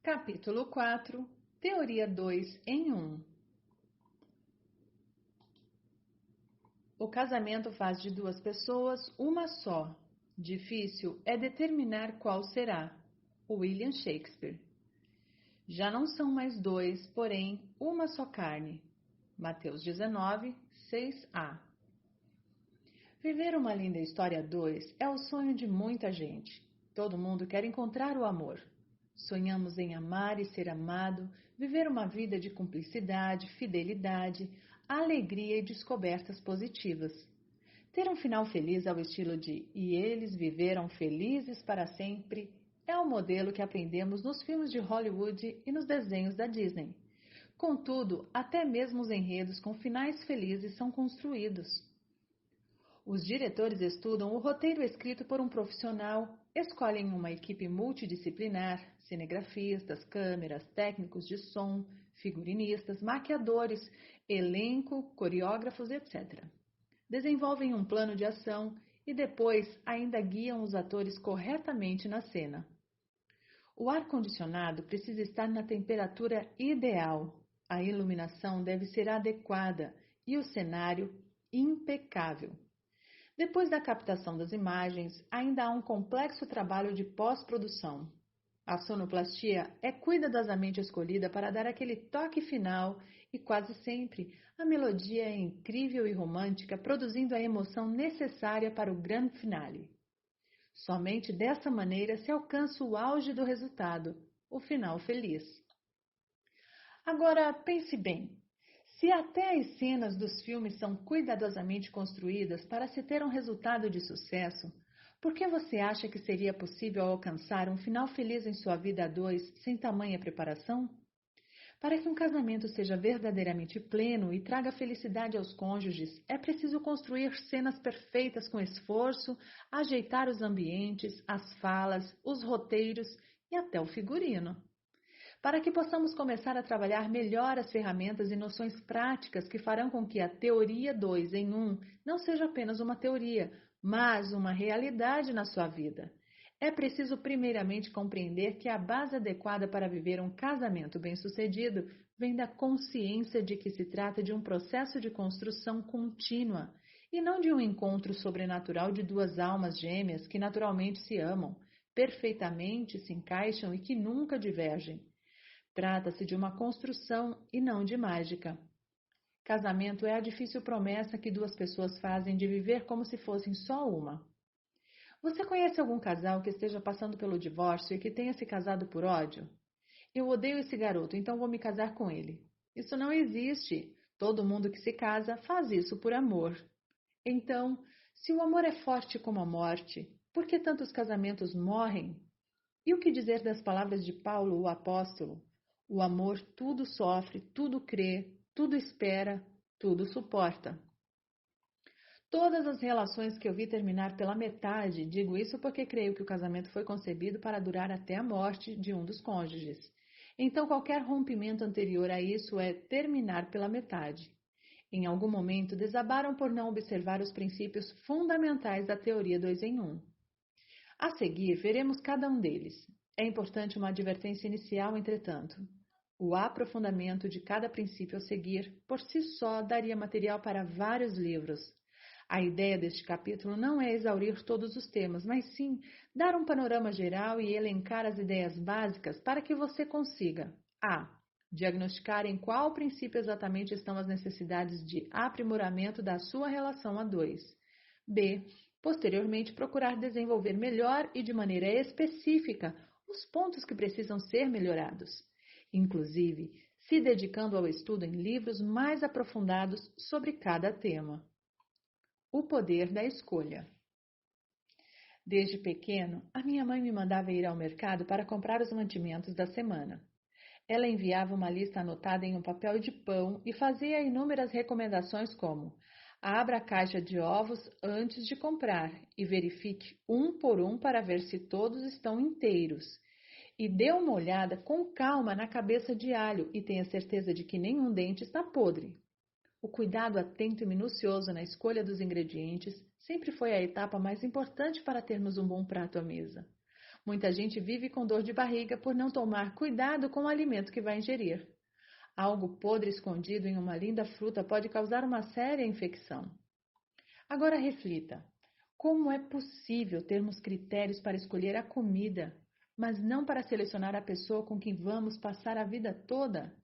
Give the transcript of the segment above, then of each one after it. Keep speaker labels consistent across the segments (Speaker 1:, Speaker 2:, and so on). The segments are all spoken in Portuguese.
Speaker 1: Capítulo 4. Teoria 2 em 1. O casamento faz de duas pessoas uma só. Difícil é determinar qual será. William Shakespeare. Já não são mais dois, porém, uma só carne. Mateus 19, 6a. Viver uma linda história 2 é o sonho de muita gente. Todo mundo quer encontrar o amor. Sonhamos em amar e ser amado, viver uma vida de cumplicidade, fidelidade, alegria e descobertas positivas. Ter um final feliz ao estilo de "E eles viveram felizes para sempre" é o modelo que aprendemos nos filmes de Hollywood e nos desenhos da Disney. Contudo, até mesmo os enredos com finais felizes são construídos. Os diretores estudam o roteiro escrito por um profissional, escolhem uma equipe multidisciplinar, cinegrafistas, câmeras, técnicos de som, figurinistas, maquiadores, elenco, coreógrafos, etc. Desenvolvem um plano de ação e depois ainda guiam os atores corretamente na cena. O ar-condicionado precisa estar na temperatura ideal, a iluminação deve ser adequada e o cenário impecável. Depois da captação das imagens, ainda há um complexo trabalho de pós-produção. A sonoplastia é cuidadosamente escolhida para dar aquele toque final e, quase sempre, a melodia é incrível e romântica, produzindo a emoção necessária para o grande finale. Somente dessa maneira se alcança o auge do resultado, o final feliz. Agora, pense bem. Se até as cenas dos filmes são cuidadosamente construídas para se ter um resultado de sucesso, por que você acha que seria possível alcançar um final feliz em sua vida a dois sem tamanha preparação? Para que um casamento seja verdadeiramente pleno e traga felicidade aos cônjuges, é preciso construir cenas perfeitas com esforço, ajeitar os ambientes, as falas, os roteiros e até o figurino. Para que possamos começar a trabalhar melhor as ferramentas e noções práticas que farão com que a teoria 2 em 1 não seja apenas uma teoria, mas uma realidade na sua vida. É preciso primeiramente compreender que a base adequada para viver um casamento bem-sucedido vem da consciência de que se trata de um processo de construção contínua e não de um encontro sobrenatural de duas almas gêmeas que naturalmente se amam, perfeitamente se encaixam e que nunca divergem. Trata-se de uma construção e não de mágica. Casamento é a difícil promessa que duas pessoas fazem de viver como se fossem só uma. Você conhece algum casal que esteja passando pelo divórcio e que tenha se casado por ódio? Eu odeio esse garoto, então vou me casar com ele. Isso não existe. Todo mundo que se casa faz isso por amor. Então, se o amor é forte como a morte, por que tantos casamentos morrem? E o que dizer das palavras de Paulo, o apóstolo? O amor tudo sofre, tudo crê, tudo espera, tudo suporta. Todas as relações que eu vi terminar pela metade, digo isso porque creio que o casamento foi concebido para durar até a morte de um dos cônjuges. Então, qualquer rompimento anterior a isso é terminar pela metade. Em algum momento, desabaram por não observar os princípios fundamentais da teoria 2 em 1. A seguir, veremos cada um deles. É importante uma advertência inicial, entretanto. O aprofundamento de cada princípio a seguir, por si só, daria material para vários livros. A ideia deste capítulo não é exaurir todos os temas, mas sim dar um panorama geral e elencar as ideias básicas para que você consiga a. Diagnosticar em qual princípio exatamente estão as necessidades de aprimoramento da sua relação a dois. B. Posteriormente, procurar desenvolver melhor e de maneira específica os pontos que precisam ser melhorados, inclusive se dedicando ao estudo em livros mais aprofundados sobre cada tema. O poder da escolha. Desde pequeno, a minha mãe me mandava ir ao mercado para comprar os mantimentos da semana. Ela enviava uma lista anotada em um papel de pão e fazia inúmeras recomendações como: abra a caixa de ovos antes de comprar e verifique um por um para ver se todos estão inteiros. E dê uma olhada com calma na cabeça de alho e tenha certeza de que nenhum dente está podre. O cuidado atento e minucioso na escolha dos ingredientes sempre foi a etapa mais importante para termos um bom prato à mesa. Muita gente vive com dor de barriga por não tomar cuidado com o alimento que vai ingerir. Algo podre escondido em uma linda fruta pode causar uma séria infecção. Agora reflita: como é possível termos critérios para escolher a comida, mas não para selecionar a pessoa com quem vamos passar a vida toda?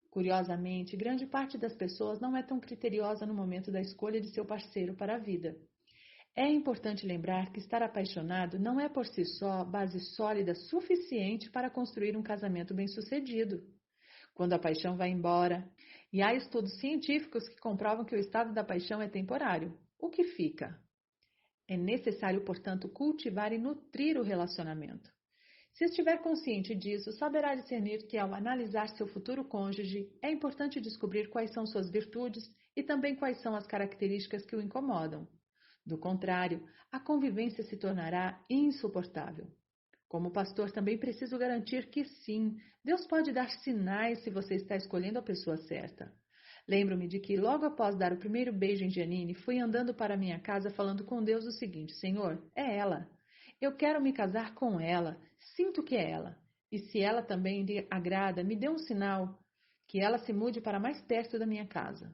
Speaker 1: Curiosamente, grande parte das pessoas não é tão criteriosa no momento da escolha de seu parceiro para a vida. É importante lembrar que estar apaixonado não é por si só base sólida suficiente para construir um casamento bem-sucedido. Quando a paixão vai embora, e há estudos científicos que comprovam que o estado da paixão é temporário, o que fica? É necessário, portanto, cultivar e nutrir o relacionamento. Se estiver consciente disso, saberá discernir que, ao analisar seu futuro cônjuge, é importante descobrir quais são suas virtudes e também quais são as características que o incomodam. Do contrário, a convivência se tornará insuportável. Como pastor, também preciso garantir que sim, Deus pode dar sinais se você está escolhendo a pessoa certa. Lembro-me de que, logo após dar o primeiro beijo em Janine, fui andando para minha casa falando com Deus o seguinte: Senhor, é ela. Eu quero me casar com ela. Sinto que é ela. E se ela também lhe agrada, me dê um sinal que ela se mude para mais perto da minha casa.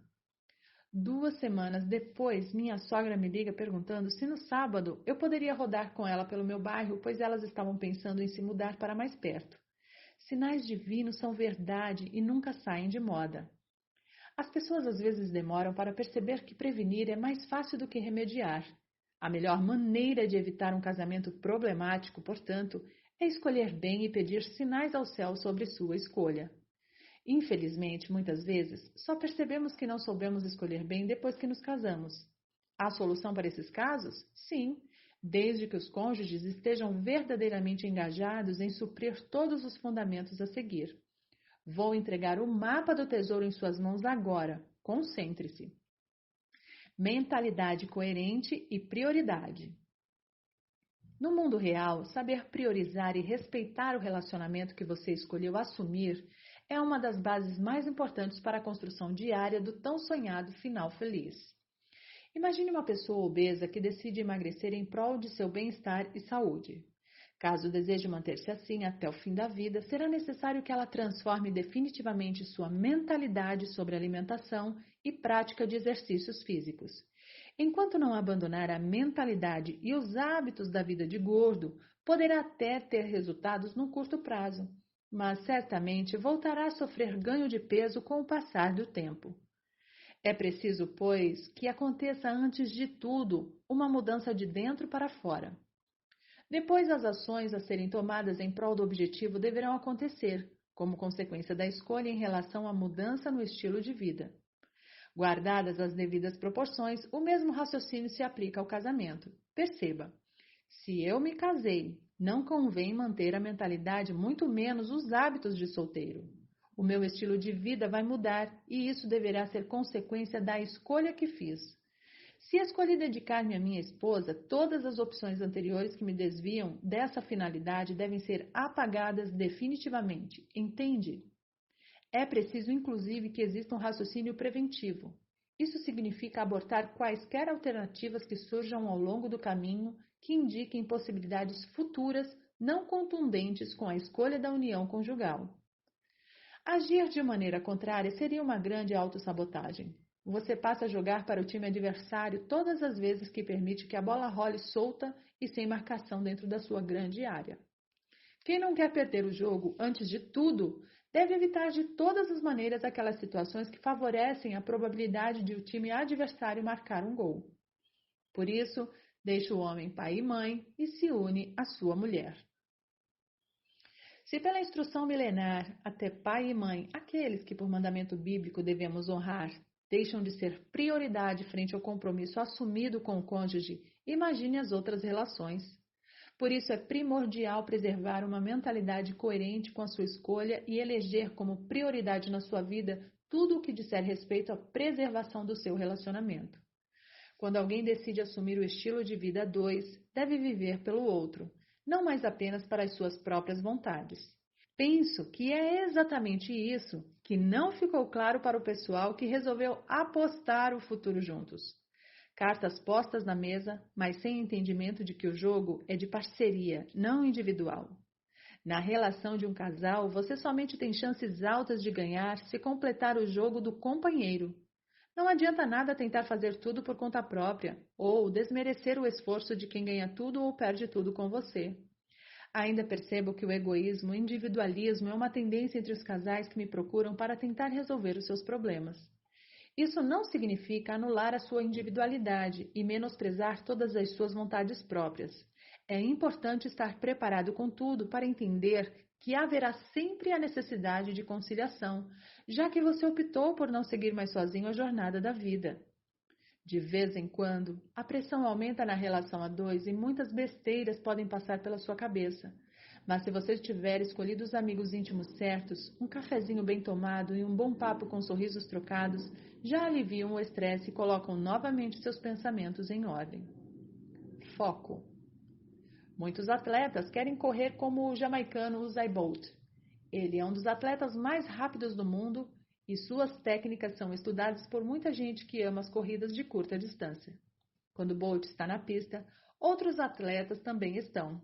Speaker 1: 2 semanas depois, minha sogra me liga perguntando se no sábado eu poderia rodar com ela pelo meu bairro, pois elas estavam pensando em se mudar para mais perto. Sinais divinos são verdade e nunca saem de moda. As pessoas às vezes demoram para perceber que prevenir é mais fácil do que remediar. A melhor maneira de evitar um casamento problemático, portanto, é escolher bem e pedir sinais ao céu sobre sua escolha. Infelizmente, muitas vezes, só percebemos que não soubemos escolher bem depois que nos casamos. Há solução para esses casos? Sim, desde que os cônjuges estejam verdadeiramente engajados em suprir todos os fundamentos a seguir. Vou entregar o mapa do tesouro em suas mãos agora. Concentre-se. Mentalidade coerente e prioridade. No mundo real, saber priorizar e respeitar o relacionamento que você escolheu assumir é uma das bases mais importantes para a construção diária do tão sonhado final feliz. Imagine uma pessoa obesa que decide emagrecer em prol de seu bem-estar e saúde. Caso deseje manter-se assim até o fim da vida, será necessário que ela transforme definitivamente sua mentalidade sobre alimentação e prática de exercícios físicos. Enquanto não abandonar a mentalidade e os hábitos da vida de gordo, poderá até ter resultados no curto prazo, mas certamente voltará a sofrer ganho de peso com o passar do tempo. É preciso, pois, que aconteça antes de tudo uma mudança de dentro para fora. Depois, as ações a serem tomadas em prol do objetivo deverão acontecer, como consequência da escolha em relação à mudança no estilo de vida. Guardadas as devidas proporções, o mesmo raciocínio se aplica ao casamento. Perceba, se eu me casei, não convém manter a mentalidade, muito menos os hábitos de solteiro. O meu estilo de vida vai mudar e isso deverá ser consequência da escolha que fiz. Se escolhi dedicar-me à minha esposa, todas as opções anteriores que me desviam dessa finalidade devem ser apagadas definitivamente. Entende? É preciso, inclusive, que exista um raciocínio preventivo. Isso significa abortar quaisquer alternativas que surjam ao longo do caminho que indiquem possibilidades futuras não contundentes com a escolha da união conjugal. Agir de maneira contrária seria uma grande autossabotagem. Você passa a jogar para o time adversário todas as vezes que permite que a bola role solta e sem marcação dentro da sua grande área. Quem não quer perder o jogo, antes de tudo, deve evitar de todas as maneiras aquelas situações que favorecem a probabilidade de o time adversário marcar um gol. Por isso, deixa o homem pai e mãe e se une à sua mulher. Se pela instrução milenar, até pai e mãe, aqueles que por mandamento bíblico devemos honrar, deixam de ser prioridade frente ao compromisso assumido com o cônjuge, imagine as outras relações. Por isso é primordial preservar uma mentalidade coerente com a sua escolha e eleger como prioridade na sua vida tudo o que disser respeito à preservação do seu relacionamento. Quando alguém decide assumir o estilo de vida a dois, deve viver pelo outro, não mais apenas para as suas próprias vontades. Penso que é exatamente isso que não ficou claro para o pessoal que resolveu apostar o futuro juntos. Cartas postas na mesa, mas sem entendimento de que o jogo é de parceria, não individual. Na relação de um casal, você somente tem chances altas de ganhar se completar o jogo do companheiro. Não adianta nada tentar fazer tudo por conta própria, ou desmerecer o esforço de quem ganha tudo ou perde tudo com você. Ainda percebo que o egoísmo, o individualismo é uma tendência entre os casais que me procuram para tentar resolver os seus problemas. Isso não significa anular a sua individualidade e menosprezar todas as suas vontades próprias. É importante estar preparado com tudo para entender que haverá sempre a necessidade de conciliação, já que você optou por não seguir mais sozinho a jornada da vida. De vez em quando, a pressão aumenta na relação a dois e muitas besteiras podem passar pela sua cabeça. Mas se você tiver escolhido os amigos íntimos certos, um cafezinho bem tomado e um bom papo com sorrisos trocados, já aliviam o estresse e colocam novamente seus pensamentos em ordem. Foco. Muitos atletas querem correr como o jamaicano Usain Bolt. Ele é um dos atletas mais rápidos do mundo e suas técnicas são estudadas por muita gente que ama as corridas de curta distância. Quando Bolt está na pista, outros atletas também estão.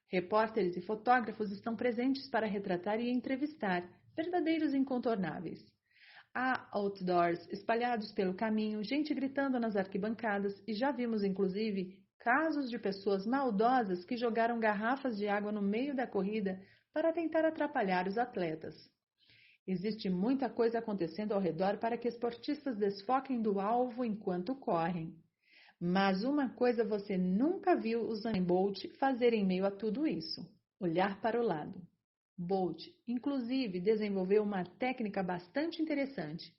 Speaker 1: Repórteres e fotógrafos estão presentes para retratar e entrevistar verdadeiros incontornáveis. Há outdoors espalhados pelo caminho, gente gritando nas arquibancadas e já vimos, inclusive, casos de pessoas maldosas que jogaram garrafas de água no meio da corrida para tentar atrapalhar os atletas. Existe muita coisa acontecendo ao redor para que esportistas desfoquem do alvo enquanto correm. Mas uma coisa você nunca viu o Usain Bolt fazer em meio a tudo isso: olhar para o lado. Bolt, inclusive, desenvolveu uma técnica bastante interessante.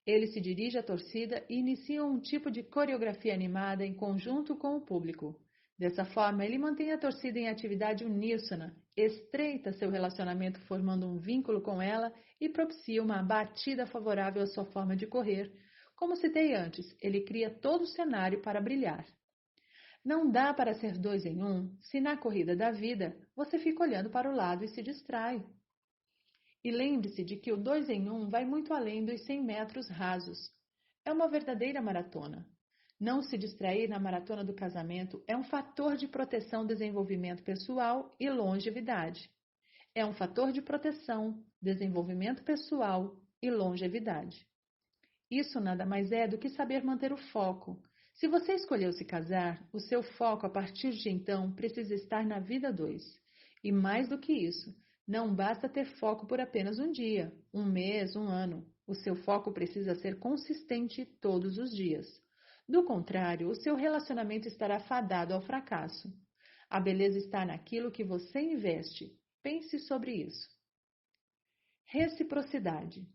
Speaker 1: Ele se dirige à torcida e inicia um tipo de coreografia animada em conjunto com o público. Dessa forma, ele mantém a torcida em atividade uníssona, estreita seu relacionamento formando um vínculo com ela e propicia uma batida favorável à sua forma de correr. Como citei antes, ele cria todo o cenário para brilhar. Não dá para ser dois em um se na corrida da vida você fica olhando para o lado e se distrai. E lembre-se de que o 2 em 1 vai muito além dos 100 metros rasos. É uma verdadeira maratona. Não se distrair na maratona do casamento é um fator de proteção, desenvolvimento pessoal e longevidade. É um fator de proteção, desenvolvimento pessoal e longevidade. Isso nada mais é do que saber manter o foco. Se você escolheu se casar, o seu foco a partir de então precisa estar na vida 2. E mais do que isso, não basta ter foco por apenas um dia, um mês, um ano. O seu foco precisa ser consistente todos os dias. Do contrário, o seu relacionamento estará fadado ao fracasso. A beleza está naquilo que você investe. Pense sobre isso. Reciprocidade.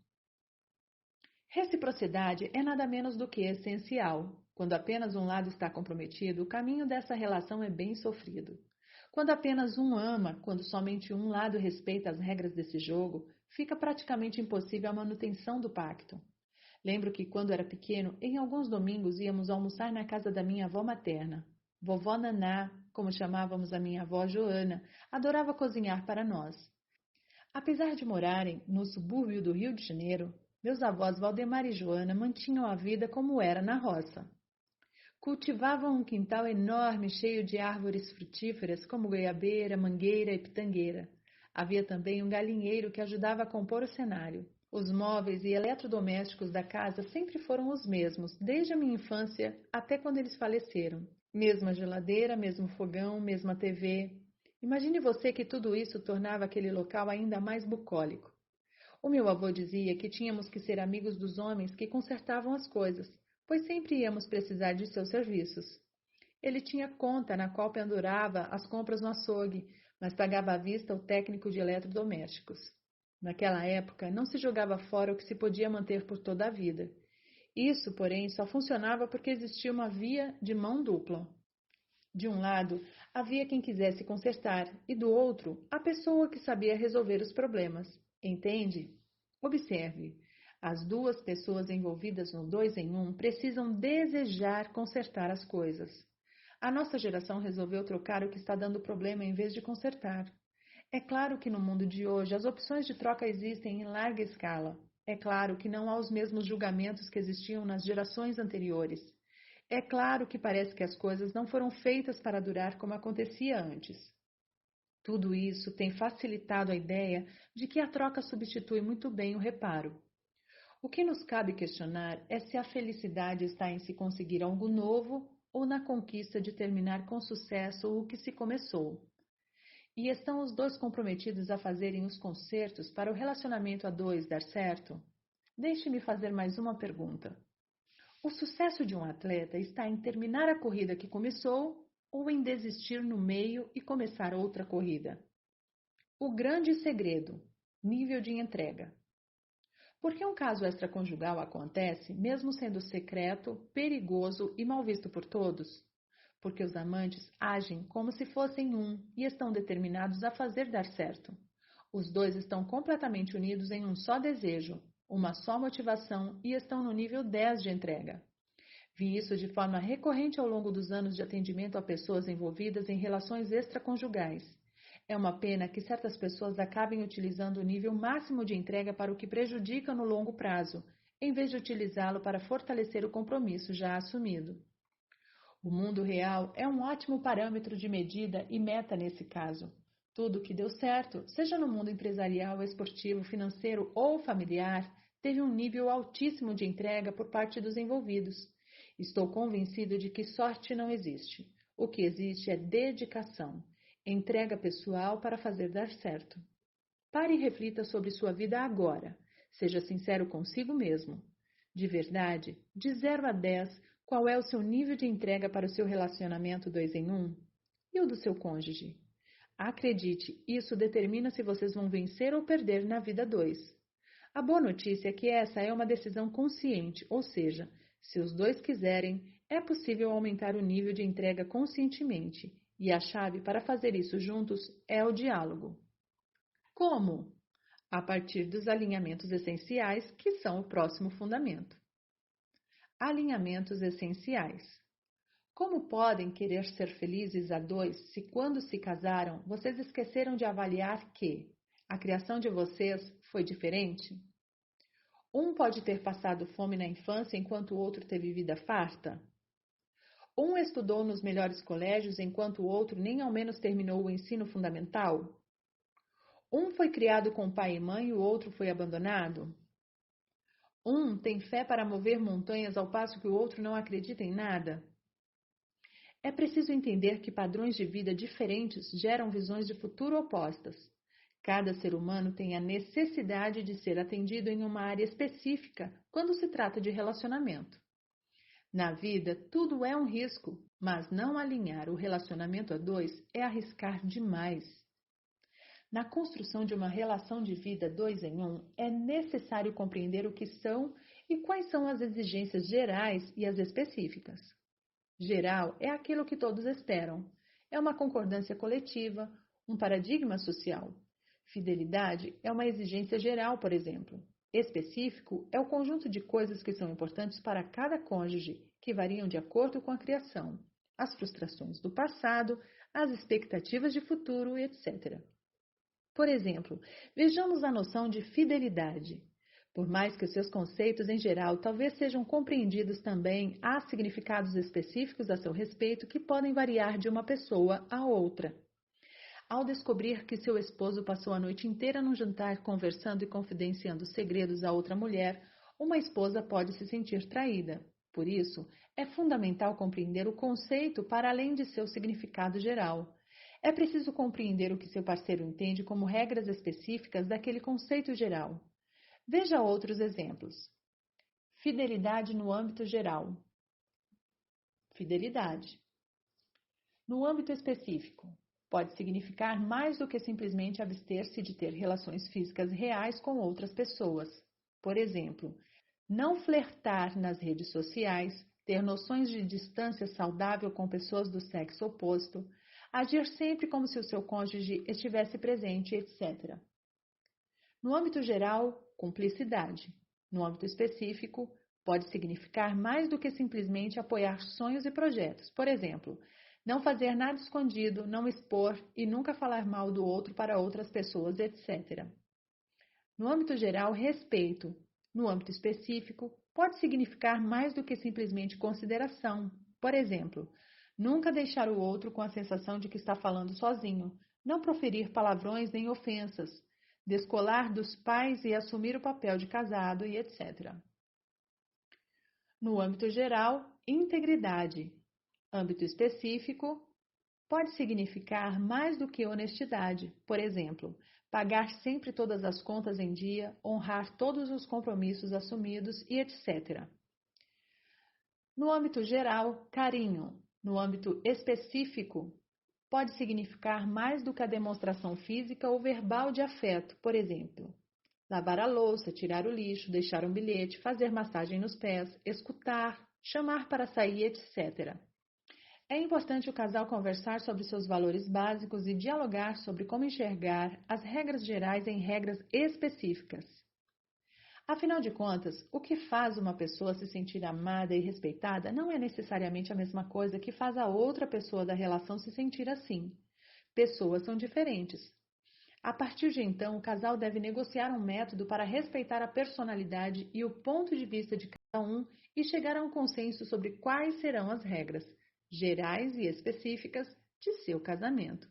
Speaker 1: Reciprocidade é nada menos do que essencial. Quando apenas um lado está comprometido, o caminho dessa relação é bem sofrido. Quando apenas um ama, quando somente um lado respeita as regras desse jogo, fica praticamente impossível a manutenção do pacto. Lembro que quando era pequeno, em alguns domingos íamos almoçar na casa da minha avó materna. Vovó Naná, como chamávamos a minha avó Joana, adorava cozinhar para nós. Apesar de morarem no subúrbio do Rio de Janeiro, meus avós Valdemar e Joana mantinham a vida como era na roça. Cultivavam um quintal enorme cheio de árvores frutíferas como goiabeira, mangueira e pitangueira. Havia também um galinheiro que ajudava a compor o cenário. Os móveis e eletrodomésticos da casa sempre foram os mesmos, desde a minha infância até quando eles faleceram. Mesma geladeira, mesmo fogão, mesma TV. Imagine você que tudo isso tornava aquele local ainda mais bucólico. O meu avô dizia que tínhamos que ser amigos dos homens que consertavam as coisas, pois sempre íamos precisar de seus serviços. Ele tinha conta na qual pendurava as compras no açougue, mas pagava à vista o técnico de eletrodomésticos. Naquela época, não se jogava fora o que se podia manter por toda a vida. Isso, porém, só funcionava porque existia uma via de mão dupla. De um lado, havia quem quisesse consertar, e do outro, a pessoa que sabia resolver os problemas. Entende? Observe. As duas pessoas envolvidas no 2 em 1 precisam desejar consertar as coisas. A nossa geração resolveu trocar o que está dando problema em vez de consertar. É claro que no mundo de hoje as opções de troca existem em larga escala. É claro que não há os mesmos julgamentos que existiam nas gerações anteriores. É claro que parece que as coisas não foram feitas para durar como acontecia antes. Tudo isso tem facilitado a ideia de que a troca substitui muito bem o reparo. O que nos cabe questionar é se a felicidade está em se conseguir algo novo ou na conquista de terminar com sucesso o que se começou. E estão os dois comprometidos a fazerem os concertos para o relacionamento a dois dar certo? Deixe-me fazer mais uma pergunta. O sucesso de um atleta está em terminar a corrida que começou ou em desistir no meio e começar outra corrida? O grande segredo: nível de entrega. Por que um caso extraconjugal acontece, mesmo sendo secreto, perigoso e mal visto por todos? Porque os amantes agem como se fossem um e estão determinados a fazer dar certo. Os dois estão completamente unidos em um só desejo, uma só motivação e estão no nível 10 de entrega. Vi isso de forma recorrente ao longo dos anos de atendimento a pessoas envolvidas em relações extraconjugais. É uma pena que certas pessoas acabem utilizando o nível máximo de entrega para o que prejudica no longo prazo, em vez de utilizá-lo para fortalecer o compromisso já assumido. O mundo real é um ótimo parâmetro de medida e meta nesse caso. Tudo que deu certo, seja no mundo empresarial, esportivo, financeiro ou familiar, teve um nível altíssimo de entrega por parte dos envolvidos. Estou convencido de que sorte não existe. O que existe é dedicação, entrega pessoal para fazer dar certo. Pare e reflita sobre sua vida agora. Seja sincero consigo mesmo. De verdade, de 0 a 10, qual é o seu nível de entrega para o seu relacionamento 2 em 1? E o do seu cônjuge? Acredite, isso determina se vocês vão vencer ou perder na vida 2. A boa notícia é que essa é uma decisão consciente, ou seja, se os dois quiserem, é possível aumentar o nível de entrega conscientemente, e a chave para fazer isso juntos é o diálogo. Como? A partir dos alinhamentos essenciais, que são o próximo fundamento. Alinhamentos essenciais. Como podem querer ser felizes a dois se, quando se casaram, vocês esqueceram de avaliar que a criação de vocês foi diferente? Um pode ter passado fome na infância enquanto o outro teve vida farta? Um estudou nos melhores colégios enquanto o outro nem ao menos terminou o ensino fundamental? Um foi criado com pai e mãe e o outro foi abandonado? Um tem fé para mover montanhas ao passo que o outro não acredita em nada? É preciso entender que padrões de vida diferentes geram visões de futuro opostas. Cada ser humano tem a necessidade de ser atendido em uma área específica quando se trata de relacionamento. Na vida, tudo é um risco, mas não alinhar o relacionamento a dois é arriscar demais. Na construção de uma relação de vida 2 em 1, é necessário compreender o que são e quais são as exigências gerais e as específicas. Geral é aquilo que todos esperam. É uma concordância coletiva, um paradigma social. Fidelidade é uma exigência geral, por exemplo. Específico é o conjunto de coisas que são importantes para cada cônjuge, que variam de acordo com a criação, as frustrações do passado, as expectativas de futuro, etc. Por exemplo, vejamos a noção de fidelidade. Por mais que os seus conceitos em geral talvez sejam compreendidos também, há significados específicos a seu respeito que podem variar de uma pessoa a outra. Ao descobrir que seu esposo passou a noite inteira num jantar conversando e confidenciando segredos a outra mulher, uma esposa pode se sentir traída. Por isso, é fundamental compreender o conceito para além de seu significado geral. É preciso compreender o que seu parceiro entende como regras específicas daquele conceito geral. Veja outros exemplos. Fidelidade no âmbito geral. Fidelidade. No âmbito específico, pode significar mais do que simplesmente abster-se de ter relações físicas reais com outras pessoas. Por exemplo, não flertar nas redes sociais, ter noções de distância saudável com pessoas do sexo oposto, agir sempre como se o seu cônjuge estivesse presente, etc. No âmbito geral, cumplicidade. No âmbito específico, pode significar mais do que simplesmente apoiar sonhos e projetos. Por exemplo, não fazer nada escondido, não expor e nunca falar mal do outro para outras pessoas, etc. No âmbito geral, respeito. No âmbito específico, pode significar mais do que simplesmente consideração. Por exemplo, nunca deixar o outro com a sensação de que está falando sozinho, não proferir palavrões nem ofensas, descolar dos pais e assumir o papel de casado e etc. No âmbito geral, integridade. Âmbito específico, pode significar mais do que honestidade. Por exemplo, pagar sempre todas as contas em dia, honrar todos os compromissos assumidos e etc. No âmbito geral, carinho. No âmbito específico, pode significar mais do que a demonstração física ou verbal de afeto. Por exemplo, lavar a louça, tirar o lixo, deixar um bilhete, fazer massagem nos pés, escutar, chamar para sair, etc. É importante o casal conversar sobre seus valores básicos e dialogar sobre como enxergar as regras gerais em regras específicas. Afinal de contas, o que faz uma pessoa se sentir amada e respeitada não é necessariamente a mesma coisa que faz a outra pessoa da relação se sentir assim. Pessoas são diferentes. A partir de então, o casal deve negociar um método para respeitar a personalidade e o ponto de vista de cada um e chegar a um consenso sobre quais serão as regras gerais e específicas de seu casamento.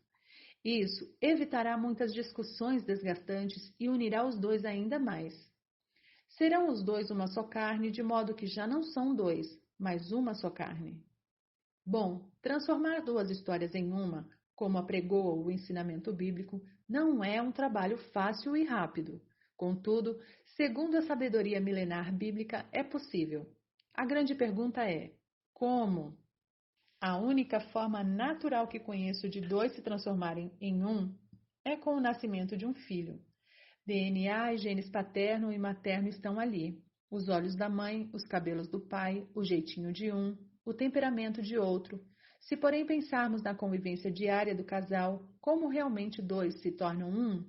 Speaker 1: Isso evitará muitas discussões desgastantes e unirá os dois ainda mais. Serão os dois uma só carne, de modo que já não são dois, mas uma só carne. Bom, transformar duas histórias em uma, como apregoa o ensinamento bíblico, não é um trabalho fácil e rápido. Contudo, segundo a sabedoria milenar bíblica, é possível. A grande pergunta é: como? A única forma natural que conheço de dois se transformarem em um é com o nascimento de um filho. DNA e genes paterno e materno estão ali. Os olhos da mãe, os cabelos do pai, o jeitinho de um, o temperamento de outro. Se, porém, pensarmos na convivência diária do casal, como realmente dois se tornam um?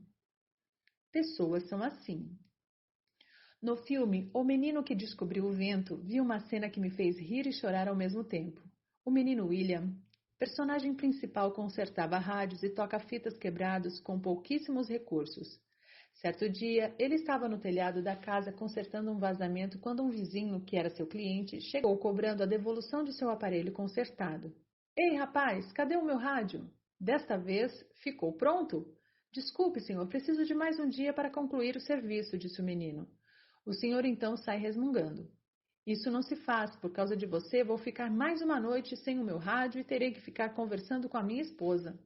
Speaker 1: Pessoas são assim. No filme O Menino que Descobriu o Vento, vi uma cena que me fez rir e chorar ao mesmo tempo. O menino William, personagem principal, consertava rádios e toca-fitas quebrados com pouquíssimos recursos. Certo dia, ele estava no telhado da casa consertando um vazamento quando um vizinho, que era seu cliente, chegou cobrando a devolução de seu aparelho consertado. Ei, rapaz, cadê o meu rádio? Desta vez, ficou pronto? Desculpe, senhor, preciso de mais um dia para concluir o serviço, disse o menino. O senhor então sai resmungando. Isso não se faz, por causa de você, vou ficar mais uma noite sem o meu rádio e terei que ficar conversando com a minha esposa.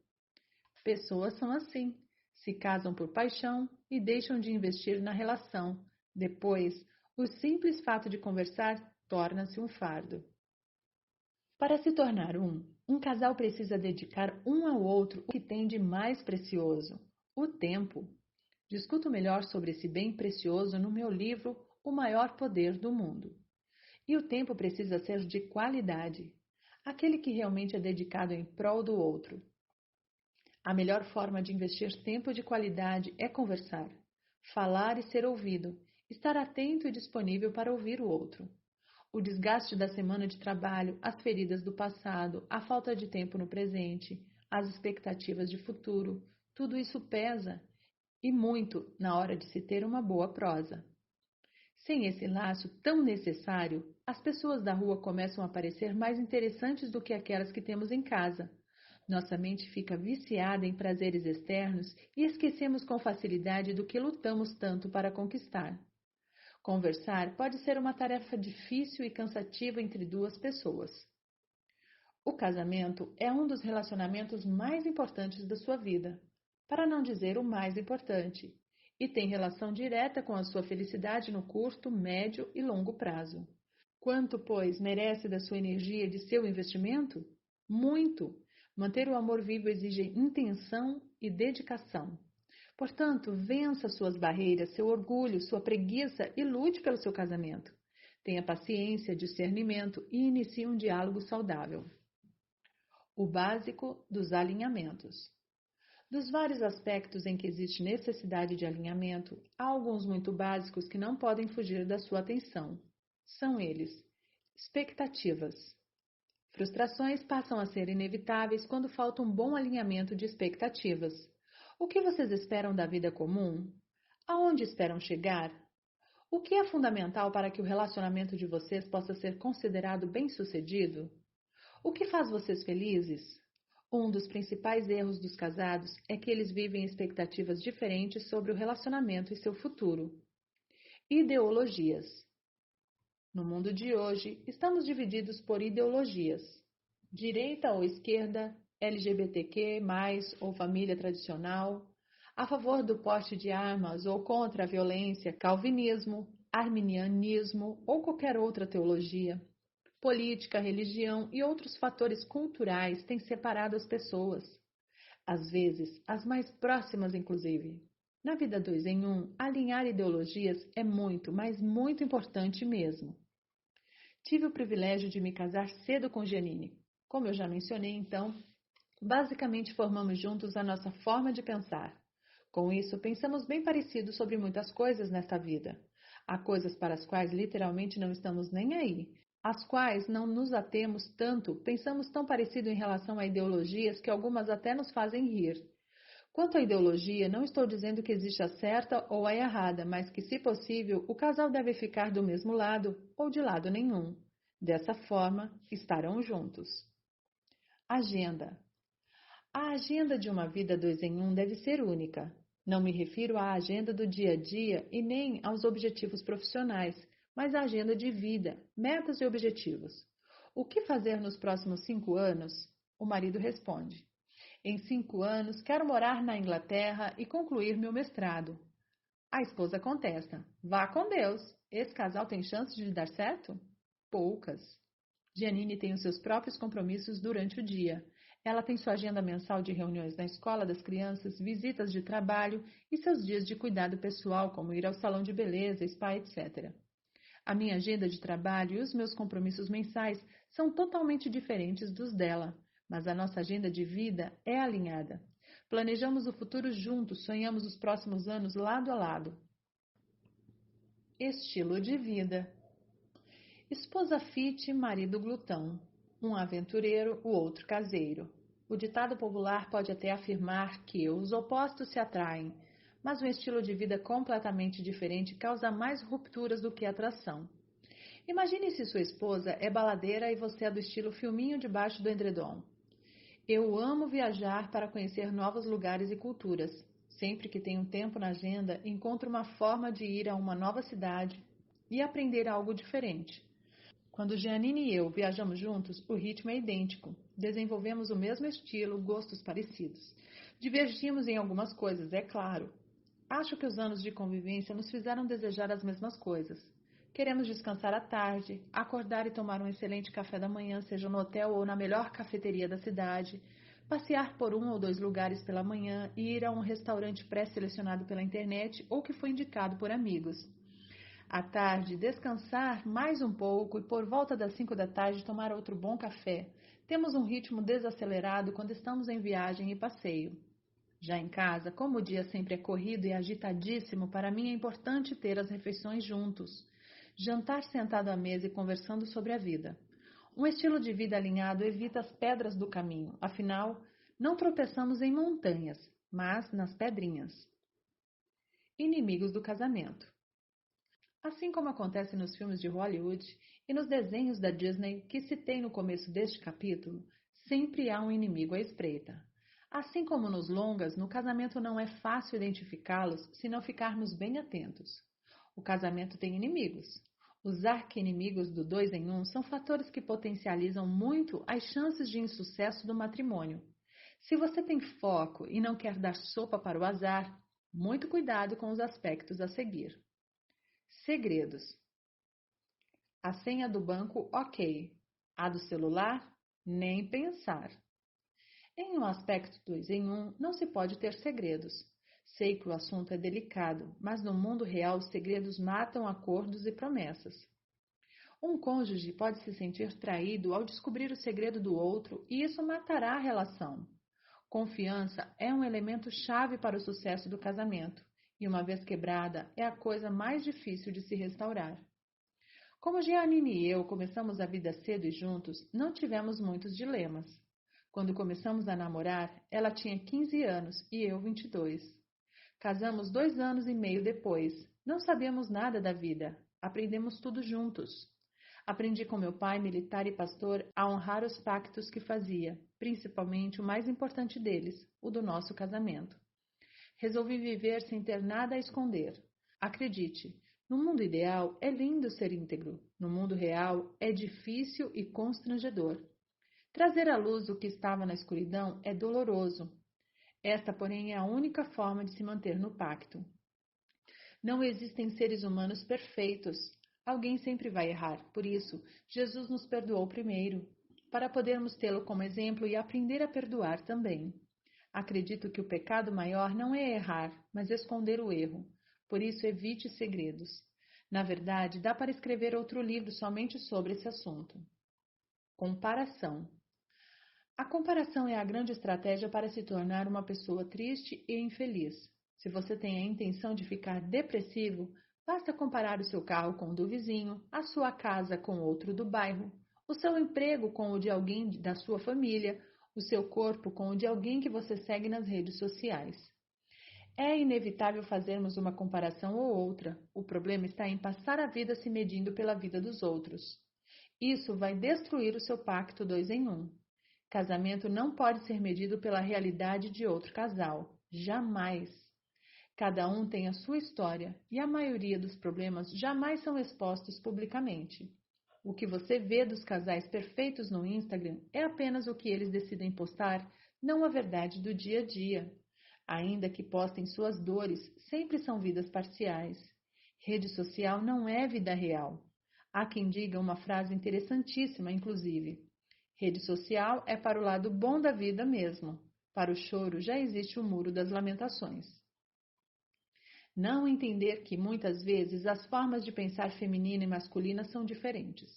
Speaker 1: Pessoas são assim. Se casam por paixão e deixam de investir na relação. Depois, o simples fato de conversar torna-se um fardo. Para se tornar um casal precisa dedicar um ao outro o que tem de mais precioso: o tempo. Discuto melhor sobre esse bem precioso no meu livro O Maior Poder do Mundo. E o tempo precisa ser de qualidade, aquele que realmente é dedicado em prol do outro. A melhor forma de investir tempo de qualidade é conversar, falar e ser ouvido, estar atento e disponível para ouvir o outro. O desgaste da semana de trabalho, as feridas do passado, a falta de tempo no presente, as expectativas de futuro, tudo isso pesa, e muito, na hora de se ter uma boa prosa. Sem esse laço tão necessário, as pessoas da rua começam a parecer mais interessantes do que aquelas que temos em casa. Nossa mente fica viciada em prazeres externos e esquecemos com facilidade do que lutamos tanto para conquistar. Conversar pode ser uma tarefa difícil e cansativa entre duas pessoas. O casamento é um dos relacionamentos mais importantes da sua vida, para não dizer o mais importante, e tem relação direta com a sua felicidade no curto, médio e longo prazo. Quanto, pois, merece da sua energia e de seu investimento? Muito! Manter o amor vivo exige intenção e dedicação. Portanto, vença suas barreiras, seu orgulho, sua preguiça e lute pelo seu casamento. Tenha paciência, discernimento e inicie um diálogo saudável. O básico dos alinhamentos. Dos vários aspectos em que existe necessidade de alinhamento, há alguns muito básicos que não podem fugir da sua atenção. São eles: expectativas. Frustrações passam a ser inevitáveis quando falta um bom alinhamento de expectativas. O que vocês esperam da vida comum? Aonde esperam chegar? O que é fundamental para que o relacionamento de vocês possa ser considerado bem-sucedido? O que faz vocês felizes? Um dos principais erros dos casados é que eles vivem expectativas diferentes sobre o relacionamento e seu futuro. Ideologias. No mundo de hoje, estamos divididos por ideologias. Direita ou esquerda, LGBTQ+, ou família tradicional, a favor do porte de armas ou contra a violência, calvinismo, arminianismo ou qualquer outra teologia. Política, religião e outros fatores culturais têm separado as pessoas. Às vezes, as mais próximas inclusive. Na vida 2 em 1, alinhar ideologias é muito, mas muito importante mesmo. Tive o privilégio de me casar cedo com Giannini. Como eu já mencionei, então, basicamente formamos juntos a nossa forma de pensar. Com isso, pensamos bem parecido sobre muitas coisas nesta vida. Há coisas para as quais literalmente não estamos nem aí, às quais não nos atemos tanto, pensamos tão parecido em relação a ideologias que algumas até nos fazem rir. Quanto à ideologia, não estou dizendo que existe a certa ou a errada, mas que, se possível, o casal deve ficar do mesmo lado ou de lado nenhum. Dessa forma, estarão juntos. Agenda. A agenda de uma vida 2 em 1 deve ser única. Não me refiro à agenda do dia a dia e nem aos objetivos profissionais, mas à agenda de vida, metas e objetivos. O que fazer nos próximos 5 anos? O marido responde. Em 5 anos, quero morar na Inglaterra e concluir meu mestrado. A esposa contesta. Vá com Deus. Esse casal tem chance de dar certo? Poucas. Giannini tem os seus próprios compromissos durante o dia. Ela tem sua agenda mensal de reuniões na escola das crianças, visitas de trabalho e seus dias de cuidado pessoal, como ir ao salão de beleza, spa, etc. A minha agenda de trabalho e os meus compromissos mensais são totalmente diferentes dos dela, mas a nossa agenda de vida é alinhada. Planejamos o futuro juntos, sonhamos os próximos anos lado a lado. Estilo de vida. Esposa fit, marido glutão. Um aventureiro, o outro caseiro. O ditado popular pode até afirmar que os opostos se atraem, mas um estilo de vida completamente diferente causa mais rupturas do que atração. Imagine se sua esposa é baladeira e você é do estilo filminho debaixo do edredom. Eu amo viajar para conhecer novos lugares e culturas. Sempre que tenho tempo na agenda, encontro uma forma de ir a uma nova cidade e aprender algo diferente. Quando Giannini e eu viajamos juntos, o ritmo é idêntico. Desenvolvemos o mesmo estilo, gostos parecidos. Divergimos em algumas coisas, é claro. Acho que os anos de convivência nos fizeram desejar as mesmas coisas. Queremos descansar à tarde, acordar e tomar um excelente café da manhã, seja no hotel ou na melhor cafeteria da cidade, passear por 1 ou 2 lugares pela manhã e ir a um restaurante pré-selecionado pela internet ou que foi indicado por amigos. À tarde, descansar mais um pouco e por volta das 5 da tarde tomar outro bom café. Temos um ritmo desacelerado quando estamos em viagem e passeio. Já em casa, como o dia sempre é corrido e agitadíssimo, para mim é importante ter as refeições juntos. Jantar sentado à mesa e conversando sobre a vida. Um estilo de vida alinhado evita as pedras do caminho, afinal, não tropeçamos em montanhas, mas nas pedrinhas. Inimigos do casamento. Assim como acontece nos filmes de Hollywood e nos desenhos da Disney que citei no começo deste capítulo, sempre há um inimigo à espreita. Assim como nos longas, no casamento não é fácil identificá-los se não ficarmos bem atentos. O casamento tem inimigos. Os arqui-inimigos do 2 em 1 são fatores que potencializam muito as chances de insucesso do matrimônio. Se você tem foco e não quer dar sopa para o azar, muito cuidado com os aspectos a seguir. Segredos. A senha do banco, ok. A do celular, nem pensar. Em um aspecto 2 em 1, não se pode ter segredos. Sei que o assunto é delicado, mas no mundo real os segredos matam acordos e promessas. Um cônjuge pode se sentir traído ao descobrir o segredo do outro e isso matará a relação. Confiança é um elemento chave para o sucesso do casamento e, uma vez quebrada, é a coisa mais difícil de se restaurar. Como Giannini e eu começamos a vida cedo e juntos, não tivemos muitos dilemas. Quando começamos a namorar, ela tinha 15 anos e eu 22. Casamos 2 anos e meio depois, Não sabíamos nada da vida. Aprendemos tudo juntos. Aprendi com meu pai, militar e pastor, a honrar os pactos que fazia, principalmente o mais importante deles, o do nosso casamento. Resolvi viver sem ter nada a esconder. Acredite, no mundo ideal é lindo ser íntegro. No mundo real é difícil e constrangedor. Trazer à luz o que estava na escuridão é doloroso. Esta, porém, é a única forma de se manter no pacto. Não existem seres humanos perfeitos. Alguém sempre vai errar. Por isso, Jesus nos perdoou primeiro, para podermos tê-lo como exemplo e aprender a perdoar também. Acredito que o pecado maior não é errar, mas esconder o erro. Por isso, evite segredos. Na verdade, dá para escrever outro livro somente sobre esse assunto. Comparação. A comparação é a grande estratégia para se tornar uma pessoa triste e infeliz. Se você tem a intenção de ficar depressivo, basta comparar o seu carro com o do vizinho, a sua casa com outro do bairro, o seu emprego com o de alguém da sua família, o seu corpo com o de alguém que você segue nas redes sociais. É inevitável fazermos uma comparação ou outra. O problema está em passar a vida se medindo pela vida dos outros. Isso vai destruir o seu pacto 2 em 1. Casamento não pode ser medido pela realidade de outro casal. Jamais. Cada um tem a sua história e a maioria dos problemas jamais são expostos publicamente. O que você vê dos casais perfeitos no Instagram é apenas o que eles decidem postar, não a verdade do dia a dia. Ainda que postem suas dores, sempre são vidas parciais. Rede social não é vida real. Há quem diga uma frase interessantíssima, inclusive. Rede social é para o lado bom da vida mesmo. Para o choro já existe o muro das lamentações. Não entender que, muitas vezes, as formas de pensar feminina e masculina são diferentes.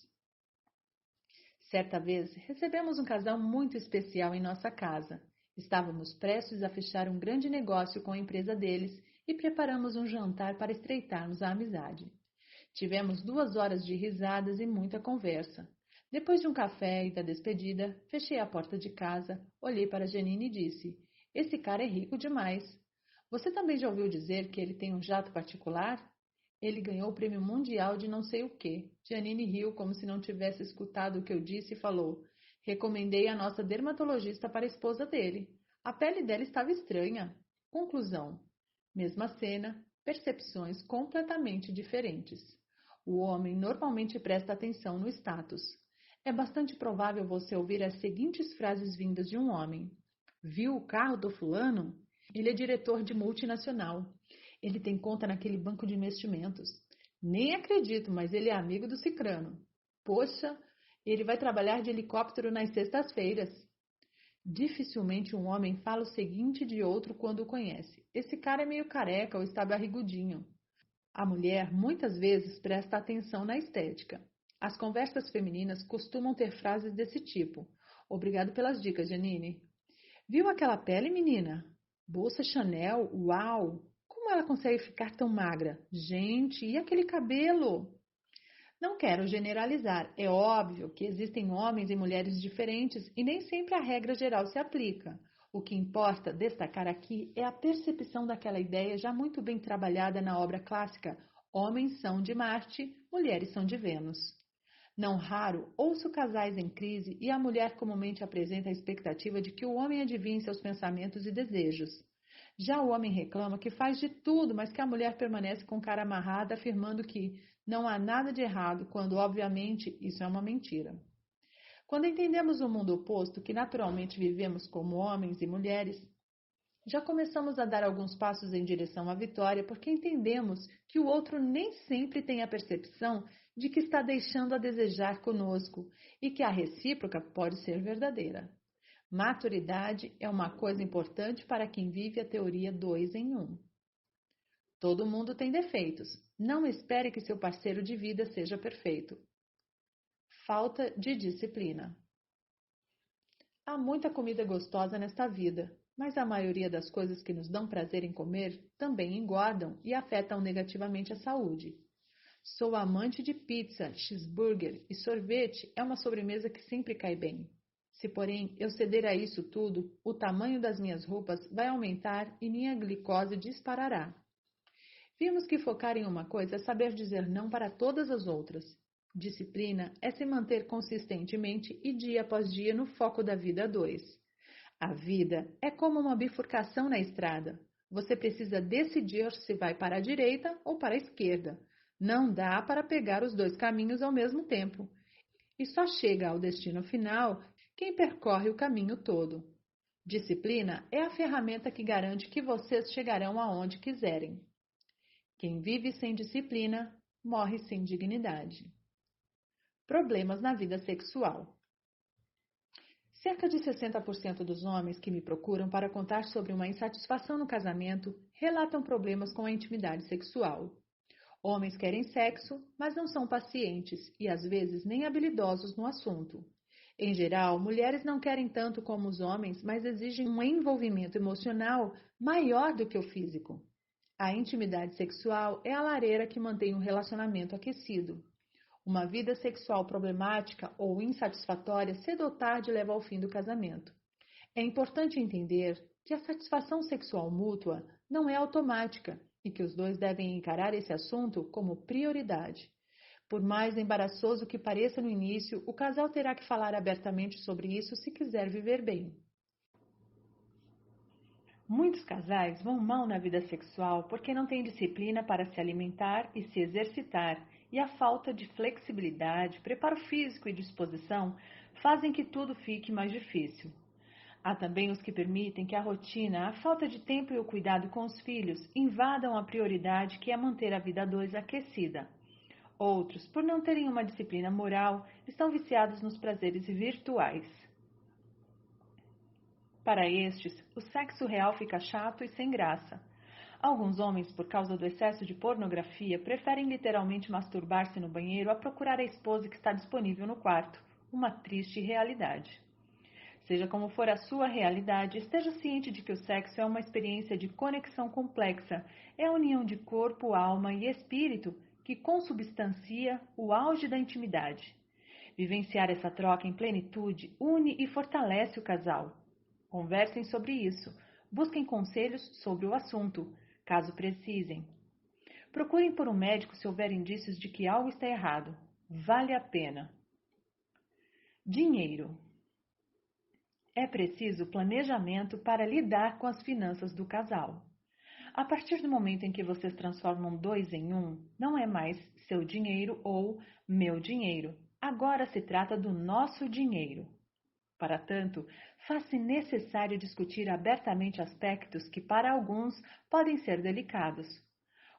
Speaker 1: Certa vez, recebemos um casal muito especial em nossa casa. Estávamos prestes a fechar um grande negócio com a empresa deles e preparamos um jantar para estreitarmos a amizade. Tivemos 2 horas de risadas e muita conversa. Depois de um café e da despedida, fechei a porta de casa, olhei para Janine e disse: "Esse cara é rico demais. Você também já ouviu dizer que ele tem um jato particular? Ele ganhou o prêmio mundial de não sei o quê." Janine riu como se não tivesse escutado o que eu disse e falou: "Recomendei a nossa dermatologista para a esposa dele. A pele dela estava estranha." Conclusão: mesma cena, percepções completamente diferentes. O homem normalmente presta atenção no status. É bastante provável você ouvir as seguintes frases vindas de um homem: "Viu o carro do fulano? Ele é diretor de multinacional. Ele tem conta naquele banco de investimentos. Nem acredito, mas ele é amigo do cicrano. Poxa, ele vai trabalhar de helicóptero nas sextas-feiras." Dificilmente um homem fala o seguinte de outro quando o conhece: "Esse cara é meio careca ou está barrigudinho." A mulher muitas vezes presta atenção na estética. As conversas femininas costumam ter frases desse tipo: "Obrigado pelas dicas, Janine." "Viu aquela pele, menina? Bolsa Chanel? Uau! Como ela consegue ficar tão magra? Gente, e aquele cabelo?" Não quero generalizar. É óbvio que existem homens e mulheres diferentes e nem sempre a regra geral se aplica. O que importa destacar aqui é a percepção daquela ideia já muito bem trabalhada na obra clássica Homens são de Marte, Mulheres são de Vênus. Não raro, ouço casais em crise e a mulher comumente apresenta a expectativa de que o homem adivinhe seus pensamentos e desejos. Já o homem reclama que faz de tudo, mas que a mulher permanece com cara amarrada, afirmando que não há nada de errado, quando, obviamente, isso é uma mentira. Quando entendemos o mundo oposto, que naturalmente vivemos como homens e mulheres, já começamos a dar alguns passos em direção à vitória, porque entendemos que o outro nem sempre tem a percepção de que está deixando a desejar conosco e que a recíproca pode ser verdadeira. Maturidade é uma coisa importante para quem vive a teoria 2 em 1. Todo mundo tem defeitos. Não espere que seu parceiro de vida seja perfeito. Falta de disciplina. Há muita comida gostosa nesta vida, mas a maioria das coisas que nos dão prazer em comer também engordam e afetam negativamente a saúde. Sou amante de pizza, cheeseburger e sorvete é uma sobremesa que sempre cai bem. Se, porém, eu ceder a isso tudo, o tamanho das minhas roupas vai aumentar e minha glicose disparará. Vimos que focar em uma coisa é saber dizer não para todas as outras. Disciplina é se manter consistentemente e dia após dia no foco da vida 2. A vida é como uma bifurcação na estrada. Você precisa decidir se vai para a direita ou para a esquerda. Não dá para pegar os dois caminhos ao mesmo tempo. E só chega ao destino final quem percorre o caminho todo. Disciplina é a ferramenta que garante que vocês chegarão aonde quiserem. Quem vive sem disciplina, morre sem dignidade. Problemas na vida sexual. Cerca de 60% dos homens que me procuram para contar sobre uma insatisfação no casamento relatam problemas com a intimidade sexual. Homens querem sexo, mas não são pacientes e às vezes nem habilidosos no assunto. Em geral, mulheres não querem tanto como os homens, mas exigem um envolvimento emocional maior do que o físico. A intimidade sexual é a lareira que mantém um relacionamento aquecido. Uma vida sexual problemática ou insatisfatória cedo ou tarde leva ao fim do casamento. É importante entender que a satisfação sexual mútua não é automática e que os dois devem encarar esse assunto como prioridade. Por mais embaraçoso que pareça no início, o casal terá que falar abertamente sobre isso se quiser viver bem. Muitos casais vão mal na vida sexual porque não têm disciplina para se alimentar e se exercitar, e a falta de flexibilidade, preparo físico e disposição fazem que tudo fique mais difícil. Há também os que permitem que a rotina, a falta de tempo e o cuidado com os filhos invadam a prioridade que é manter a vida a dois aquecida. Outros, por não terem uma disciplina moral, estão viciados nos prazeres virtuais. Para estes, o sexo real fica chato e sem graça. Alguns homens, por causa do excesso de pornografia, preferem literalmente masturbar-se no banheiro a procurar a esposa que está disponível no quarto. Uma triste realidade. Seja como for a sua realidade, esteja ciente de que o sexo é uma experiência de conexão complexa. É a união de corpo, alma e espírito que consubstancia o auge da intimidade. Vivenciar essa troca em plenitude une e fortalece o casal. Conversem sobre isso. Busquem conselhos sobre o assunto, caso precisem. Procurem por um médico se houver indícios de que algo está errado. Vale a pena. Dinheiro. É preciso planejamento para lidar com as finanças do casal. A partir do momento em que vocês transformam dois em um, não é mais seu dinheiro ou meu dinheiro. Agora se trata do nosso dinheiro. Para tanto, faz-se necessário discutir abertamente aspectos que, para alguns, podem ser delicados.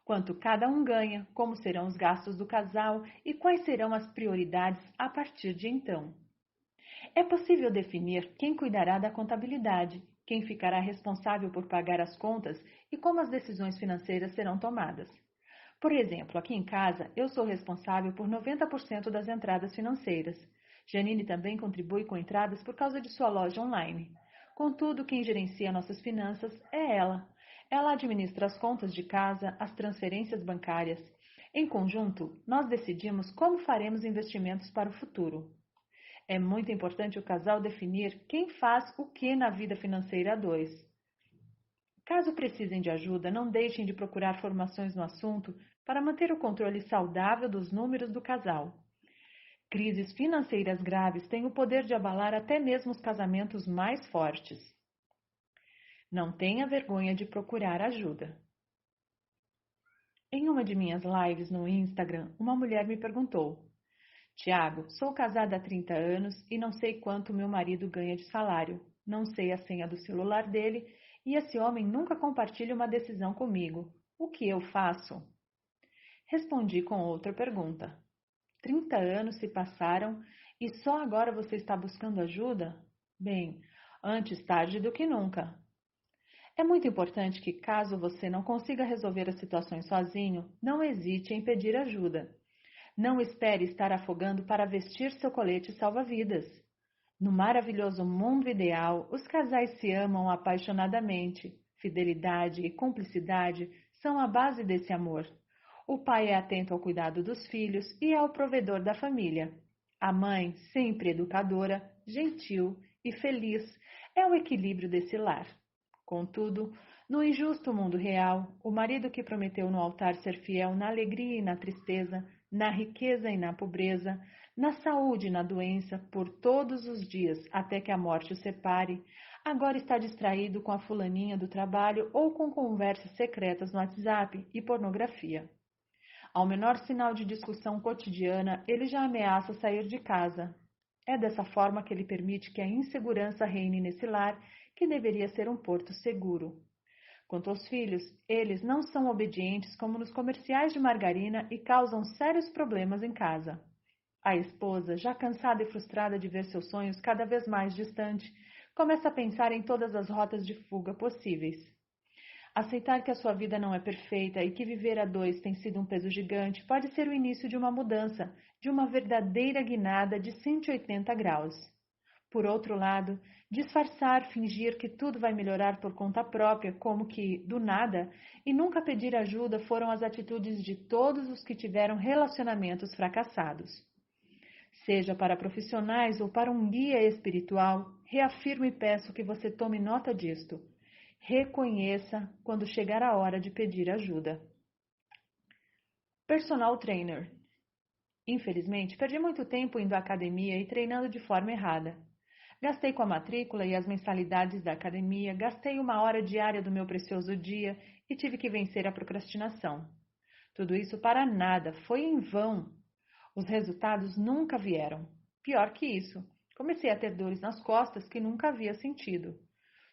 Speaker 1: Quanto cada um ganha, como serão os gastos do casal e quais serão as prioridades a partir de então. É possível definir quem cuidará da contabilidade, quem ficará responsável por pagar as contas e como as decisões financeiras serão tomadas. Por exemplo, aqui em casa, eu sou responsável por 90% das entradas financeiras. Janine também contribui com entradas por causa de sua loja online. Contudo, quem gerencia nossas finanças é ela. Ela administra as contas de casa, as transferências bancárias. Em conjunto, nós decidimos como faremos investimentos para o futuro. É muito importante o casal definir quem faz o que na vida financeira a dois. Caso precisem de ajuda, não deixem de procurar formações no assunto para manter o controle saudável dos números do casal. Crises financeiras graves têm o poder de abalar até mesmo os casamentos mais fortes. Não tenha vergonha de procurar ajuda. Em uma de minhas lives no Instagram, uma mulher me perguntou: Tiago, sou casada há 30 anos e não sei quanto meu marido ganha de salário. Não sei a senha do celular dele e esse homem nunca compartilha uma decisão comigo. O que eu faço? Respondi com outra pergunta. 30 anos se passaram e só agora você está buscando ajuda? Bem, antes tarde do que nunca. É muito importante que, caso você não consiga resolver as situações sozinho, não hesite em pedir ajuda. Não espere estar afogando para vestir seu colete salva-vidas. No maravilhoso mundo ideal, os casais se amam apaixonadamente. Fidelidade e cumplicidade são a base desse amor. O pai é atento ao cuidado dos filhos e é o provedor da família. A mãe, sempre educadora, gentil e feliz, é o equilíbrio desse lar. Contudo, No injusto mundo real, o marido que prometeu no altar ser fiel na alegria e na tristeza, na riqueza e na pobreza, na saúde e na doença, por todos os dias até que a morte o separe, agora está distraído com a fulaninha do trabalho ou com conversas secretas no WhatsApp e pornografia. Ao menor sinal de discussão cotidiana, ele já ameaça sair de casa. É dessa forma que ele permite que a insegurança reine nesse lar, que deveria ser um porto seguro. Quanto aos filhos, eles não são obedientes como nos comerciais de margarina e causam sérios problemas em casa. A esposa, já cansada e frustrada de ver seus sonhos cada vez mais distante, começa a pensar em todas as rotas de fuga possíveis. Aceitar que a sua vida não é perfeita e que viver a dois tem sido um peso gigante pode ser o início de uma mudança, de uma verdadeira guinada de 180 graus. Por outro lado, disfarçar, fingir que tudo vai melhorar por conta própria, como que, do nada, e nunca pedir ajuda foram as atitudes de todos os que tiveram relacionamentos fracassados. Seja para profissionais ou para um guia espiritual, reafirmo e peço que você tome nota disto. Reconheça quando chegar a hora de pedir ajuda. Personal Trainer. Infelizmente, perdi muito tempo indo à academia e treinando de forma errada. Gastei com a matrícula e as mensalidades da academia, gastei 1 hora diária do meu precioso dia e tive que vencer a procrastinação. Tudo isso para nada, foi em vão. Os resultados nunca vieram. Pior que isso, comecei a ter dores nas costas que nunca havia sentido.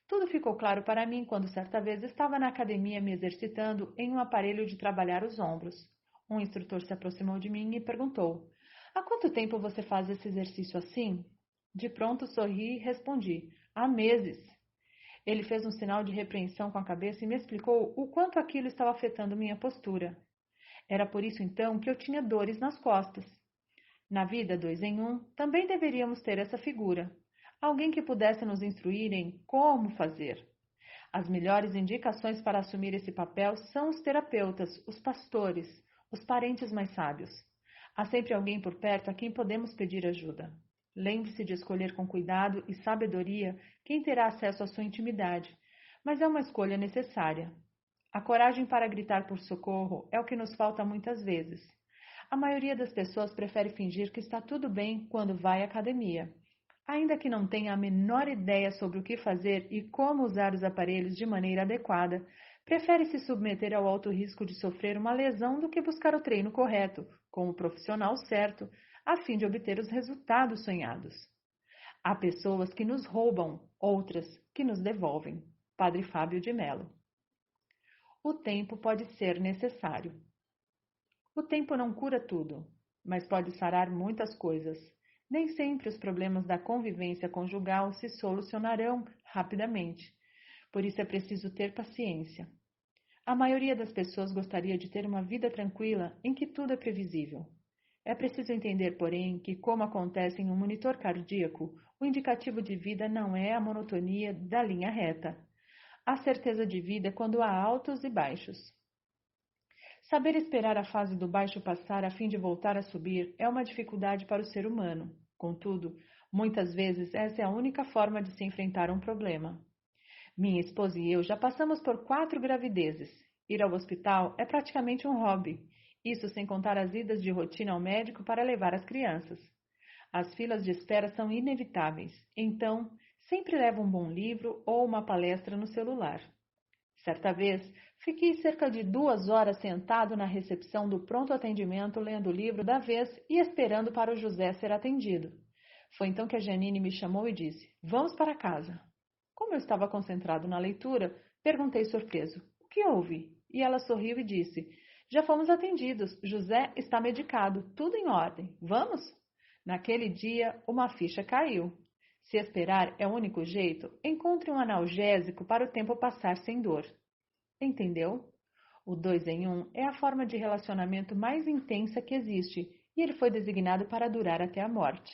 Speaker 1: Tudo ficou claro para mim quando certa vez estava na academia me exercitando em um aparelho de trabalhar os ombros. Um instrutor se aproximou de mim e perguntou: Há quanto tempo você faz esse exercício assim? De pronto sorri e respondi: Há meses. Ele fez um sinal de repreensão com a cabeça e me explicou o quanto aquilo estava afetando minha postura. Era por isso então que eu tinha dores nas costas. Na vida 2 em 1, também deveríamos ter essa figura. Alguém que pudesse nos instruir em como fazer. As melhores indicações para assumir esse papel são os terapeutas, os pastores, os parentes mais sábios. Há sempre alguém por perto a quem podemos pedir ajuda. Lembre-se de escolher com cuidado e sabedoria quem terá acesso à sua intimidade, mas é uma escolha necessária. A coragem para gritar por socorro é o que nos falta muitas vezes. A maioria das pessoas prefere fingir que está tudo bem quando vai à academia. Ainda que não tenha a menor ideia sobre o que fazer e como usar os aparelhos de maneira adequada, prefere se submeter ao alto risco de sofrer uma lesão do que buscar o treino correto, com o profissional certo, a fim de obter os resultados sonhados. Há pessoas que nos roubam, outras que nos devolvem. Padre Fábio de Mello. O tempo pode ser necessário. O tempo não cura tudo, mas pode sarar muitas coisas. Nem sempre os problemas da convivência conjugal se solucionarão rapidamente. Por isso é preciso ter paciência. A maioria das pessoas gostaria de ter uma vida tranquila em que tudo é previsível. É preciso entender, porém, que, como acontece em um monitor cardíaco, o indicativo de vida não é a monotonia da linha reta. Há certeza de vida quando há altos e baixos. Saber esperar a fase do baixo passar a fim de voltar a subir é uma dificuldade para o ser humano. Contudo, muitas vezes essa é a única forma de se enfrentar um problema. Minha esposa e eu já passamos por 4 gravidezes. Ir ao hospital é praticamente um hobby. Isso sem contar as idas de rotina ao médico para levar as crianças. As filas de espera são inevitáveis, então sempre levo um bom livro ou uma palestra no celular. Certa vez, fiquei cerca de 2 horas sentado na recepção do pronto atendimento lendo o livro da vez e esperando para o José ser atendido. Foi então que a Janine me chamou e disse: Vamos para casa. Como eu estava concentrado na leitura, perguntei surpreso: O que houve? E ela sorriu e disse: Já fomos atendidos. José está medicado. Tudo em ordem. Vamos? Naquele dia, uma ficha caiu. Se esperar é o único jeito, encontre um analgésico para o tempo passar sem dor. Entendeu? O 2 em 1 é a forma de relacionamento mais intensa que existe e ele foi designado para durar até a morte.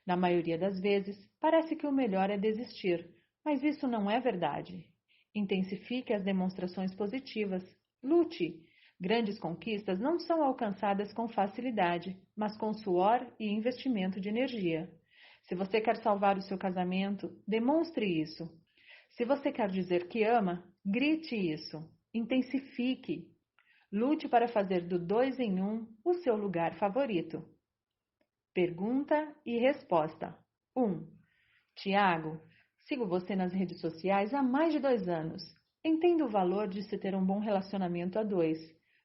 Speaker 1: Na maioria das vezes, parece que o melhor é desistir, mas isso não é verdade. Intensifique as demonstrações positivas. Lute. Grandes conquistas não são alcançadas com facilidade, mas com suor e investimento de energia. Se você quer salvar o seu casamento, demonstre isso. Se você quer dizer que ama, Grite isso. Intensifique. Lute para fazer do 2 em 1 o seu lugar favorito. Pergunta e resposta. 1. Tiago, sigo você nas redes sociais há mais de 2 anos. Entendo o valor de se ter um bom relacionamento a dois,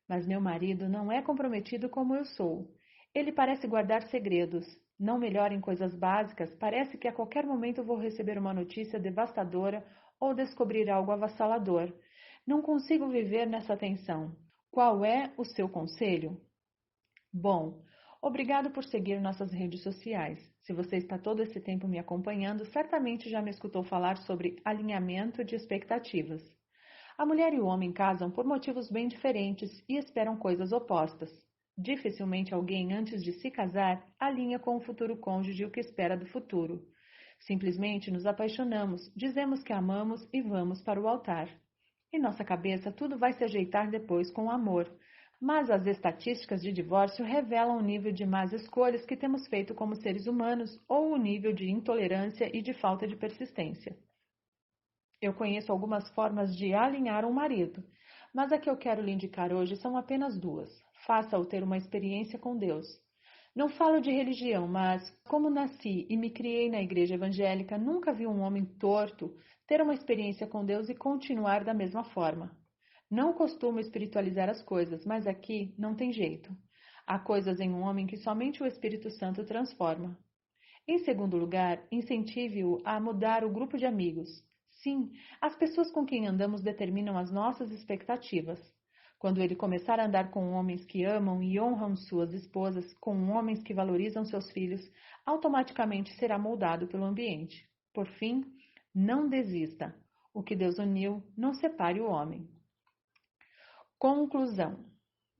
Speaker 1: mas meu marido não é comprometido como eu sou. Ele parece guardar segredos. Não melhora em coisas básicas, parece que a qualquer momento vou receber uma notícia devastadora ou descobrir algo avassalador. Não consigo viver nessa tensão. Qual é o seu conselho? Bom, obrigado por seguir nossas redes sociais. Se você está todo esse tempo me acompanhando, certamente já me escutou falar sobre alinhamento de expectativas. A mulher e o homem casam por motivos bem diferentes e esperam coisas opostas. Dificilmente alguém, antes de se casar, alinha com o futuro cônjuge o que espera do futuro. Simplesmente nos apaixonamos, dizemos que amamos e vamos para o altar. Em nossa cabeça, tudo vai se ajeitar depois com o amor. Mas as estatísticas de divórcio revelam o nível de más escolhas que temos feito como seres humanos ou o nível de intolerância e de falta de persistência. Eu conheço algumas formas de alinhar um marido, mas a que eu quero lhe indicar hoje são apenas duas. Faça-o ter uma experiência com Deus. Não falo de religião, mas como nasci e me criei na igreja evangélica, nunca vi um homem torto ter uma experiência com Deus e continuar da mesma forma. Não costumo espiritualizar as coisas, mas aqui não tem jeito. Há coisas em um homem que somente o Espírito Santo transforma. Em segundo lugar, incentive-o a mudar o grupo de amigos. Sim, as pessoas com quem andamos determinam as nossas expectativas. Quando ele começar a andar com homens que amam e honram suas esposas, com homens que valorizam seus filhos, automaticamente será moldado pelo ambiente. Por fim, não desista. O que Deus uniu, não separe o homem. Conclusão.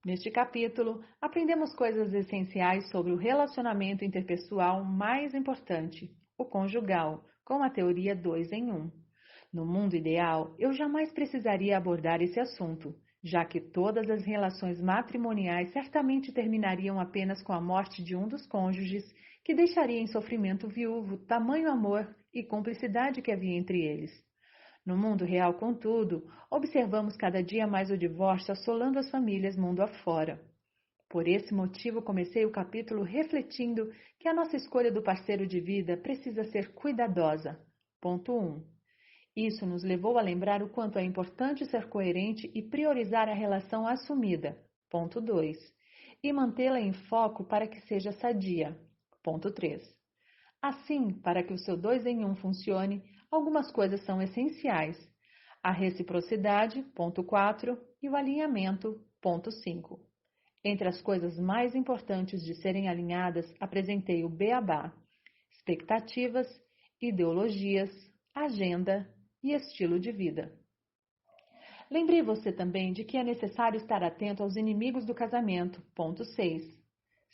Speaker 1: Neste capítulo, aprendemos coisas essenciais sobre o relacionamento interpessoal mais importante, o conjugal, com a teoria 2 em 1. No mundo ideal, eu jamais precisaria abordar esse assunto, já que todas as relações matrimoniais certamente terminariam apenas com a morte de um dos cônjuges, que deixaria em sofrimento viúvo tamanho amor e cumplicidade que havia entre eles. No mundo real, contudo, observamos cada dia mais o divórcio assolando as famílias mundo afora. Por esse motivo, comecei o capítulo refletindo que a nossa escolha do parceiro de vida precisa ser cuidadosa. Ponto 1. Isso nos levou a lembrar o quanto é importante ser coerente e priorizar a relação assumida. Ponto 2. E mantê-la em foco para que seja sadia. Ponto 3. Assim, para que o seu 2 em 1 funcione, algumas coisas são essenciais. A reciprocidade, ponto 4, e o alinhamento, ponto 5. Entre as coisas mais importantes de serem alinhadas, apresentei o beabá, expectativas, ideologias, agenda e estilo de vida. Lembrei você também de que é necessário estar atento aos inimigos do casamento, ponto 6.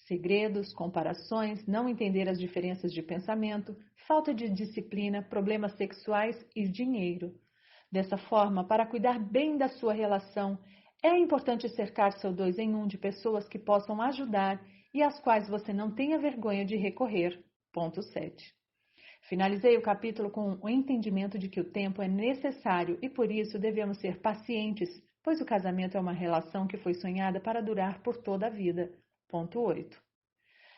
Speaker 1: Segredos, comparações, não entender as diferenças de pensamento, falta de disciplina, problemas sexuais e dinheiro. Dessa forma, para cuidar bem da sua relação, é importante cercar seu 2 em 1 de pessoas que possam ajudar e às quais você não tenha vergonha de recorrer. Ponto 7. Finalizei o capítulo com o entendimento de que o tempo é necessário e por isso devemos ser pacientes, pois o casamento é uma relação que foi sonhada para durar por toda a vida. Ponto 8.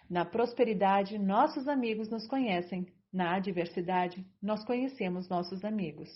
Speaker 1: Na prosperidade, nossos amigos nos conhecem. Na adversidade, nós conhecemos nossos amigos.